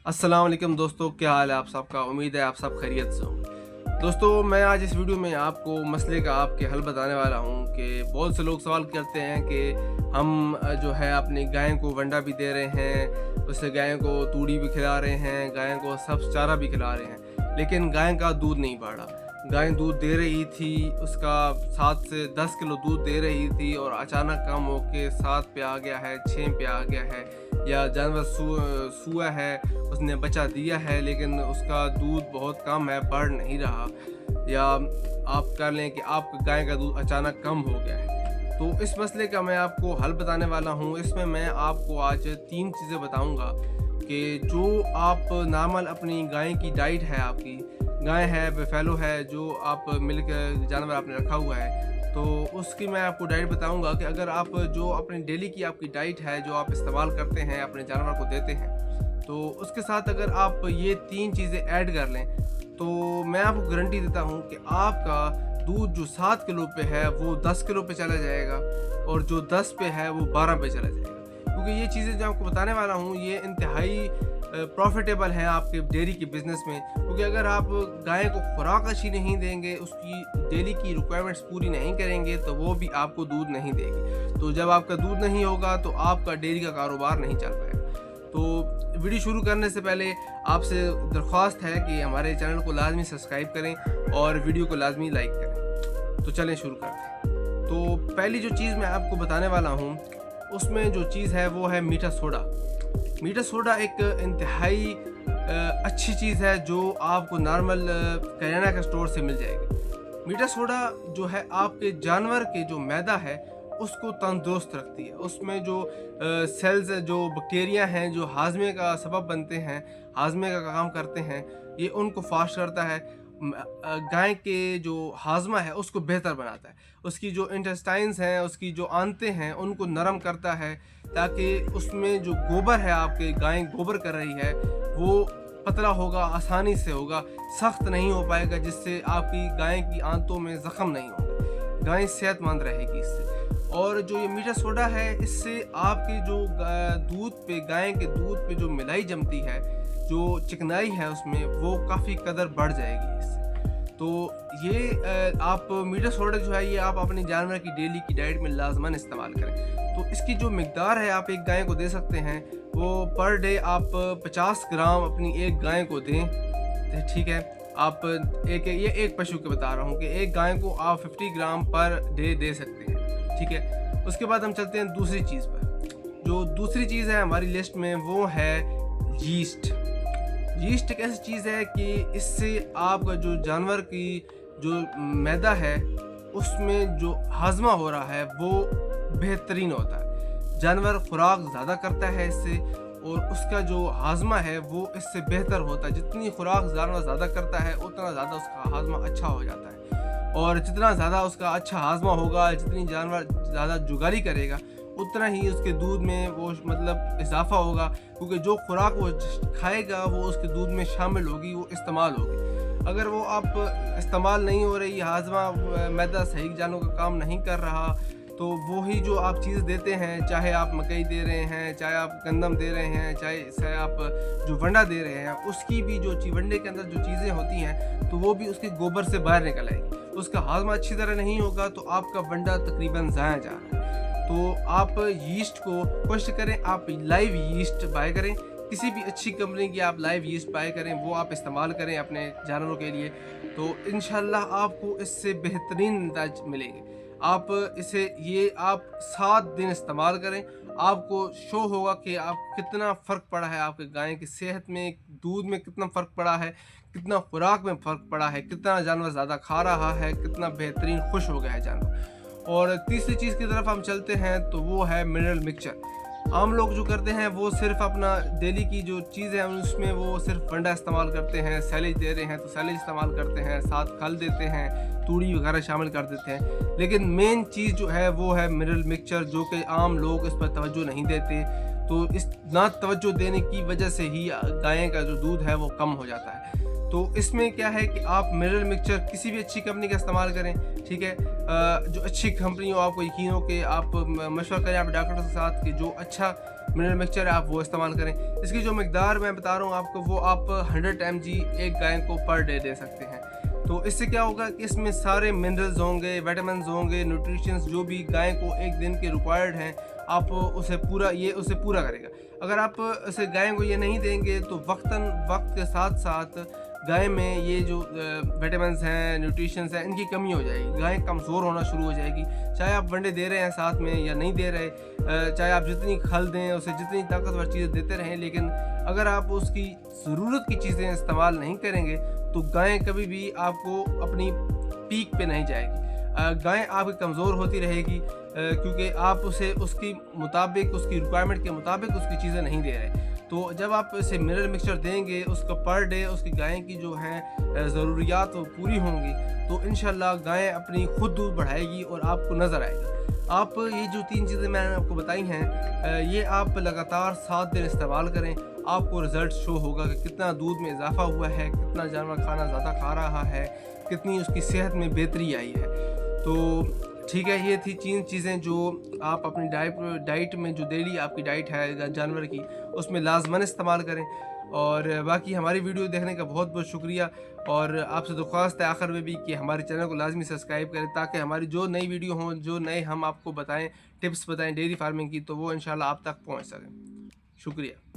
अस्सलाम वालेकुम दोस्तों, क्या हाल है आप सबका। उम्मीद है आप सब खैरियत से होंगे। दोस्तों, मैं आज इस वीडियो में आपको मसले का आपके हल बताने वाला हूँ कि बहुत से लोग सवाल करते हैं कि हम जो है अपनी गाय को वंडा भी दे रहे हैं, उससे गाय को तूड़ी भी खिला रहे हैं, गाय को सब्ज़ चारा भी खिला रहे हैं, लेकिन गाय का दूध नहीं बढ़ा। गाय दूध दे रही थी, उसका 7 से 10 किलो दूध दे रही थी और अचानक कम होके 7 पे आ गया है, 6 पे आ गया है, या जानवर सूआ है, उसने बच्चा दिया है लेकिन उसका दूध बहुत कम है, बढ़ नहीं रहा, या आप कह लें कि आपकी गाय का दूध अचानक कम हो गया है। तो इस मसले का मैं आपको हल बताने वाला हूँ। इसमें मैं आपको आज 3 चीज़ें बताऊँगा कि जो आप नॉर्मल अपनी गाय की डाइट है, आपकी गाय है, बफेलो है, जो आप मिल्क जानवर आपने रखा हुआ है, तो उसकी मैं आपको डाइट बताऊंगा कि अगर आप जो अपनी डेली की आपकी डाइट है, जो आप इस्तेमाल करते हैं, अपने जानवर को देते हैं, तो उसके साथ अगर आप ये 3 चीज़ें ऐड कर लें, तो मैं आपको गारंटी देता हूँ कि आपका दूध जो 7 किलो पे है वो 10 किलो पे चला जाएगा, और जो 10 पे है वो 12 पे चला जाएगा। क्योंकि ये चीज़ें जो आपको बताने वाला हूँ ये इंतहाई प्रॉफिटेबल हैं आपके डेयरी के बिज़नेस में। क्योंकि अगर आप गाय को खुराक अच्छी नहीं देंगे, उसकी डेली की रिक्वायरमेंट्स पूरी नहीं करेंगे, तो वो भी आपको दूध नहीं देगी। तो जब आपका दूध नहीं होगा तो आपका डेयरी का कारोबार नहीं चल पाएगा। तो वीडियो शुरू करने से पहले आपसे दरख्वास्त है कि हमारे चैनल को लाजमी सब्सक्राइब करें और वीडियो को लाजमी लाइक करें। तो चलें शुरू करते हैं। तो पहली जो चीज़ मैं आपको बताने वाला हूँ, उसमें जो चीज़ है वो है मीठा सोडा। मीठा सोडा एक इंतहाई अच्छी चीज़ है जो आपको नॉर्मल करियाना के स्टोर से मिल जाएगी। मीठा सोडा जो है आपके जानवर के जो मैदा है उसको तंदुरुस्त रखती है। उसमें जो सेल्स, जो बैक्टीरिया हैं, जो हाजमे का सबब बनते हैं, हाजमे का काम करते हैं, ये उनको फास्ट करता है। गाय के जो हाजमा है उसको बेहतर बनाता है। उसकी जो इंटेस्टाइन्स हैं, उसकी जो आंतें हैं, उनको नरम करता है, ताकि उसमें जो गोबर है, आपके गाय गोबर कर रही है, वो पतला होगा, आसानी से होगा, सख्त नहीं हो पाएगा, जिससे आपकी गाय की आंतों में ज़ख्म नहीं होगा, गाय सेहतमंद रहेगी इससे। और जो ये मीठा सोडा है, इससे आपके जो दूध पे, गाय के दूध पे जो मिलाई जमती है, जो चिकनाई है उसमें, वो काफ़ी कदर बढ़ जाएगी इससे। तो ये आप मीठा सोडा जो है ये आप अपने जानवर की डेली की डाइट में लाजमन इस्तेमाल करें। तो इसकी जो मिकदार है आप एक गाय को दे सकते हैं, वो पर डे आप 50 ग्राम अपनी एक गाय को दें। ठीक है, आप एक पशु के बता रहा हूँ कि एक गाय को आप 50 ग्राम पर डे दे सकते हैं। ठीक है, उसके बाद हम चलते हैं दूसरी चीज़ पर। जो दूसरी चीज़ है हमारी लिस्ट में वो है यीस्ट। यीस्ट एक ऐसी चीज़ है कि इससे आपका जो जानवर की जो मैदा है उसमें जो हाजमा हो रहा है वो बेहतरीन होता है। जानवर खुराक ज़्यादा करता है इससे, और उसका जो हाजमा है वो इससे बेहतर होता है। जितनी खुराक जानवर ज़्यादा करता है उतना ज़्यादा उसका हाजमा अच्छा हो जाता है, और जितना ज़्यादा उसका अच्छा हाजमा होगा, जितनी जानवर ज़्यादा जुगाली करेगा, उतना ही उसके दूध में वो मतलब इजाफा होगा। क्योंकि जो खुराक वो खाएगा वो उसके दूध में शामिल होगी, वो इस्तेमाल होगी। अगर वो आप इस्तेमाल नहीं हो रही, हाजमा मैदा सही जानों का काम नहीं कर रहा, तो वो ही जो आप चीज़ देते हैं, चाहे आप मकई दे रहे हैं, चाहे आप गंदम दे रहे हैं, चाहे आप जो वंडा दे रहे हैं, उसकी भी जो वंडे के अंदर जो चीज़ें होती हैं, तो वो भी उसके गोबर से बाहर निकल आएगी। उसका हाजमा अच्छी तरह नहीं होगा तो आपका वंडा तकरीबन ज़ाया जा रहा है। तो आप यीस्ट को कोशिश करें, आप लाइव यीस्ट बाय करें, किसी भी अच्छी कंपनी की आप लाइव यीस्ट बाय करें, वो आप इस्तेमाल करें अपने जानवरों के लिए। तो इंशाल्लाह आपको इससे बेहतरीन नतीजे मिलेंगे। आप इसे आप 7 दिन इस्तेमाल करें, आपको शो होगा कि आप कितना फ़र्क पड़ा है, आपके गाय की सेहत में, दूध में कितना फ़र्क पड़ा है, कितना खुराक में फ़र्क पड़ा है, कितना जानवर ज़्यादा खा रहा है, कितना बेहतरीन खुश हो गया है जानवर। और तीसरी चीज़ की तरफ हम चलते हैं, तो वो है मिनरल मिक्सचर। आम लोग जो करते हैं वो सिर्फ अपना डेली की जो चीज़ है उसमें वो सिर्फ वंडा इस्तेमाल करते हैं, सैलेज दे रहे हैं तो सैलेज इस्तेमाल करते हैं, साथ खल देते हैं, तूड़ी वगैरह शामिल कर देते हैं। लेकिन मेन चीज़ जो है वो है मिनरल मिक्सचर, जो कि आम लोग इस पर तवज्जो नहीं देते। तो इस ना तवज्जो देने की वजह से ही गाय का जो दूध है वो कम हो जाता है। तो इसमें क्या है कि आप मिनरल मिक्सचर किसी भी अच्छी कंपनी का इस्तेमाल करें। ठीक है, जो अच्छी कंपनी हो, आपको यकीन हो कि आप मशवरा करें आप डॉक्टर के साथ कि जो अच्छा मिनरल मिक्सचर है आप वो इस्तेमाल करें। इसकी जो मिकदार मैं बता रहा हूँ आपको, वो आप 100 mg एक गाय को पर डे दे सकते हैं। तो इससे क्या होगा कि इसमें सारे मिनरल्स होंगे, विटामिन्स होंगे, न्यूट्रिशंस जो भी गाय को एक दिन के रिक्वायर्ड हैं, आप उसे पूरा करेगा। अगर आप उसे गाय को ये नहीं देंगे तो वक्त के साथ साथ गाय में ये जो विटामिन्स हैं, न्यूट्रिशंस हैं, इनकी कमी हो जाएगी, गाय कमज़ोर होना शुरू हो जाएगी। चाहे आप वनडे दे रहे हैं साथ में या नहीं दे रहे, चाहे आप जितनी खल दें, उसे जितनी ताकतवर चीज़ें देते रहें, लेकिन अगर आप उसकी ज़रूरत की चीज़ें इस्तेमाल नहीं करेंगे तो गाय कभी भी आपको अपनी पीक पे नहीं जाएगी। गाय आपकी कमज़ोर होती रहेगी क्योंकि आप उसे उसकी रिक्वायरमेंट के मुताबिक उसकी चीज़ें नहीं दे रहे। तो जब आप इसे मिनरल मिक्सचर देंगे, उसका पर डे उसकी गाय की जो है ज़रूरियात वो पूरी होंगी, तो इंशाल्लाह गाय अपनी खुद दूध बढ़ाएगी और आपको नज़र आएगी। आप ये जो 3 चीज़ें मैंने आपको बताई हैं, ये आप लगातार 7 दिन इस्तेमाल करें, आपको रिज़ल्ट शो होगा कि कितना दूध में इजाफ़ा हुआ है, कितना जानवर खाना ज़्यादा खा रहा है, कितनी उसकी सेहत में बेहतरी आई है। तो ठीक है, ये थी 3 चीज़ें जो आप अपनी डाइट में, जो डेली आपकी डाइट है जानवर की, उसमें लाज़मन इस्तेमाल करें। और बाकी हमारी वीडियो देखने का बहुत बहुत शुक्रिया, और आपसे दरख्वास्त है आखिर में भी कि हमारे चैनल को लाजमी सब्सक्राइब करें, ताकि हमारी जो नई वीडियो हों, जो नए हम आपको बताएं, टिप्स बताएं डेयरी फार्मिंग की, तो वो इंशाल्लाह आप तक पहुंच सकें। शुक्रिया।